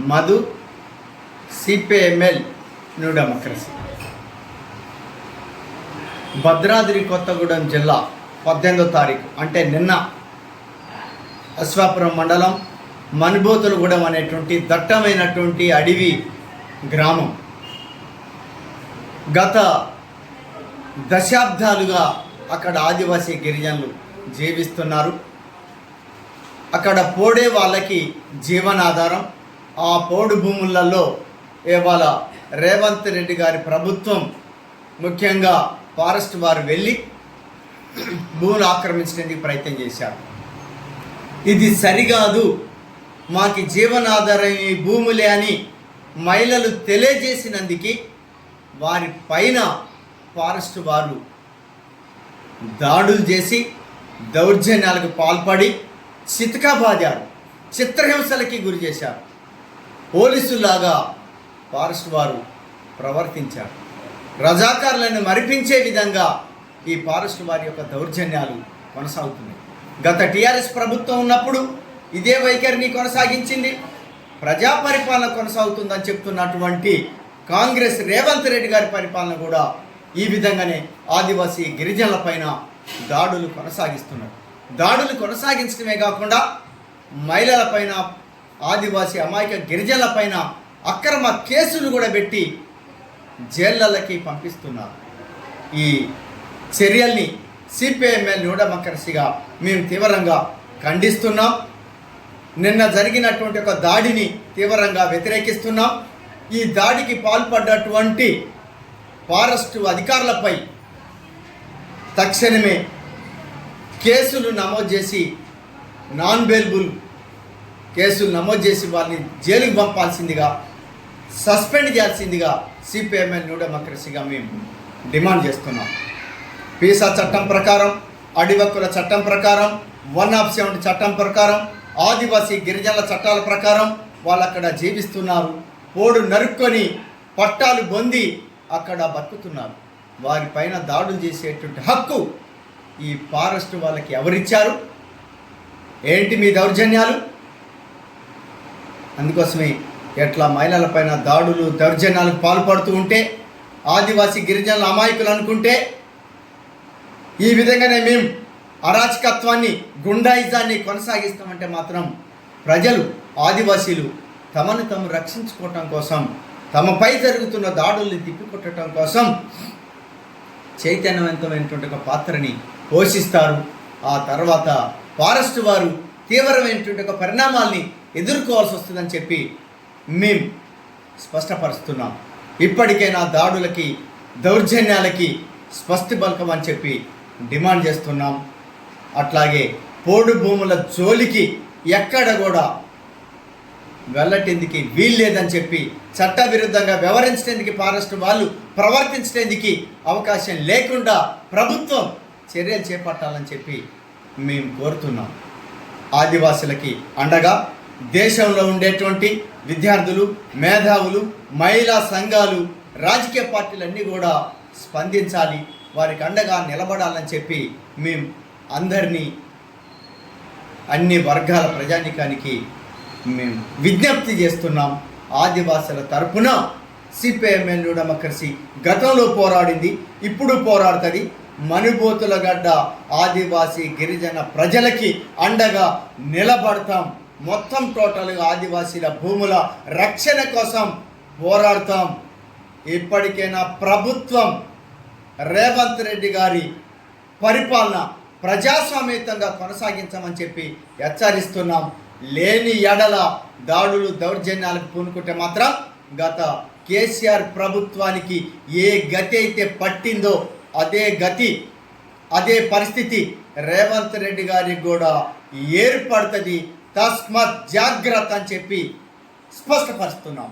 Madhu, CPML new democracy. Bhadradri Kothagudem జిల్లా 18వ తారీఖు అంటే నిన్న అశ్వాపురం మండలం మనుబోతులగూడెం అనేటువంటి దట్టమైనటువంటి అడవి గ్రామం. గత దశాబ్దాలుగా అక్కడ ఆదివాసీ గిరిజనులు జీవిస్తున్నారు. అక్కడ పోడే వాళ్ళకి జీవనాధారం. ఆ పోడు భూములలో ఇవాళ రేవంత్ రెడ్డి గారి ప్రభుత్వం, ముఖ్యంగా ఫారెస్ట్ వారు వెళ్ళి భూములు ఆక్రమించడానికి ప్రయత్నం చేశారు. ఇది సరికాదు, మాకు జీవనాధారం ఈ భూములే అని మహిళలు తెలియజేసినందుకు వారి పైన ఫారెస్ట్ వారు దాడులు చేసి దౌర్జన్యాలకు పాల్పడి చితకబాదారు, చిత్రహింసలకి గురి చేశారు. పోలీసులాగా ఫారెస్ట్ వారు ప్రవర్తించారు. రజాకారులను మరిపించే విధంగా ఈ ఫారెస్ట్ వారి యొక్క దౌర్జన్యాలు కొనసాగుతున్నాయి. గత టీఆర్ఎస్ ప్రభుత్వం ఉన్నప్పుడు ఇదే వైఖరిని కొనసాగించింది. ప్రజా పరిపాలన కొనసాగుతుందని చెప్తున్నటువంటి కాంగ్రెస్ రేవంత్ రెడ్డి గారి పరిపాలన కూడా ఈ విధంగానే ఆదివాసీ గిరిజనుల పైన దాడులు కొనసాగిస్తున్నారు. దాడులు కొనసాగించడమే కాకుండా మహిళల పైన, ఆదివాసీ అమాయక గిరిజనుల పైన అక్రమ కేసులు కూడా పెట్టి జైళ్ళకి పంపిస్తున్నారు. ఈ చర్యల్ని సిపిఎంఎల్ న్యూ డెమోక్రసీగా మేము తీవ్రంగా ఖండిస్తున్నాం. నిన్న జరిగినటువంటి ఒక దాడిని తీవ్రంగా వ్యతిరేకిస్తున్నాం. ఈ దాడికి పాల్పడ్డటువంటి ఫారెస్టు అధికారులపై తక్షణమే కేసులు నమోదు చేసి, నాన్ బెయిలబుల్ కేసులు నమోదు చేసి వారిని జైలుకు పంపాల్సిందిగా, సస్పెండ్ చేయాల్సిందిగా సిపిఎంఎల్ న్యూ డెమోక్రసీగా మేము డిమాండ్ చేస్తున్నాం. పీసా చట్టం ప్రకారం, అడవి హక్కుల చట్టం ప్రకారం, 170 చట్టం ప్రకారం, ఆదివాసీ గిరిజనుల చట్టాల ప్రకారం వాళ్ళు అక్కడ జీవిస్తున్నారు. పోడు నరుక్కొని పట్టాలు పొంది అక్కడ బతుకుతున్నారు. వారిపైన దాడులు చేసేటువంటి హక్కు ఈ ఫారెస్ట్ వాళ్ళకి ఎవరిచ్చారు? ఏంటి మీ దౌర్జన్యాలు? అందుకోసమే ఎట్లా మహిళలపైన దాడులు, దౌర్జన్యాలకు పాల్పడుతూ ఉంటే, ఆదివాసీ గిరిజనుల అమాయకులు అనుకుంటే, ఈ విధంగానే మేము అరాచకత్వాన్ని, గుండాయిజాన్ని కొనసాగిస్తామంటే మాత్రం ప్రజలు, ఆదివాసీలు తమను తాము రక్షించుకోవటం కోసం, తమపై జరుగుతున్న దాడుల్ని తిప్పికొట్టడం కోసం చైతన్యవంతమైనటువంటి ఒక పాత్రని పోషిస్తారు. ఆ తర్వాత ఫారెస్ట్ వారు తీవ్రమైనటువంటి ఒక పరిణామాల్ని ఎదుర్కోవాల్సి వస్తుందని చెప్పి మేము స్పష్టపరుస్తున్నాం. ఇప్పటికైనా దాడులకి, దౌర్జన్యాలకి స్పష్టి పలకమని చెప్పి డిమాండ్ చేస్తున్నాం. అట్లాగే పోడు భూముల జోలికి ఎక్కడ కూడా వెళ్ళటేందుకు వీల్లేదని చెప్పి, చట్టవిరుద్ధంగా వ్యవహరించడానికి ఫారెస్ట్ వాళ్ళు ప్రవర్తించడానికి అవకాశం లేకుండా ప్రభుత్వం చర్యలు చేపట్టాలని చెప్పి మేము కోరుతున్నాం. ఆదివాసులకి అండగా దేశంలో ఉండేటువంటి విద్యార్థులు, మేధావులు, మహిళా సంఘాలు, రాజకీయ పార్టీలన్నీ కూడా స్పందించాలి, వారికి అండగా నిలబడాలని చెప్పి మేము అందరినీ, అన్ని వర్గాల ప్రజానికానికి మేము విజ్ఞప్తి చేస్తున్నాం. ఆదివాసుల తరపున సిపిఎంఎల్ న్యూ డెమోక్రసీ గతంలో పోరాడింది, ఇప్పుడు పోరాడుతుంది. మనుబోతులగడ్డ ఆదివాసీ గిరిజన ప్రజలకి అండగా నిలబడతాం. మొత్తం టోటల్గా ఆదివాసీల భూముల రక్షణ కోసం పోరాడతాం. ఇప్పటికైనా ప్రభుత్వం రేవంత్ రెడ్డి గారి పరిపాలన ప్రజాస్వామ్యయుతంగా కొనసాగించమని చెప్పి హెచ్చరిస్తున్నాం. లేని ఎడల దాడులు, దౌర్జన్యాలకు పూనుకుంటే మాత్రం గత కేసీఆర్ ప్రభుత్వానికి ఏ గతి అయితే పట్టిందో అదే గతి, అదే పరిస్థితి రేవంత్ రెడ్డి గారికి కూడా ఏర్పడుతుంది. తస్మత్ జాగ్రత్త అని చెప్పి స్పష్టపరుస్తున్నాం.